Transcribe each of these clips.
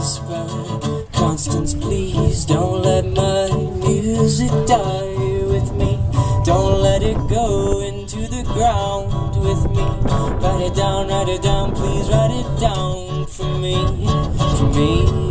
whisper, Constance, please don't let my music die with me. Don't let it go into the ground with me. Write it down, please write it down for me, for me.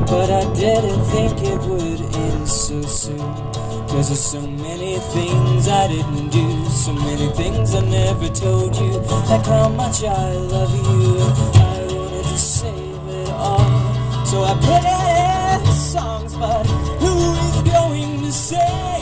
But I didn't think it would end so soon. 'Cause there's so many things I didn't do, so many things I never told you, like how much I love you. I wanted to save it all, so I put it in songs, but who is going to save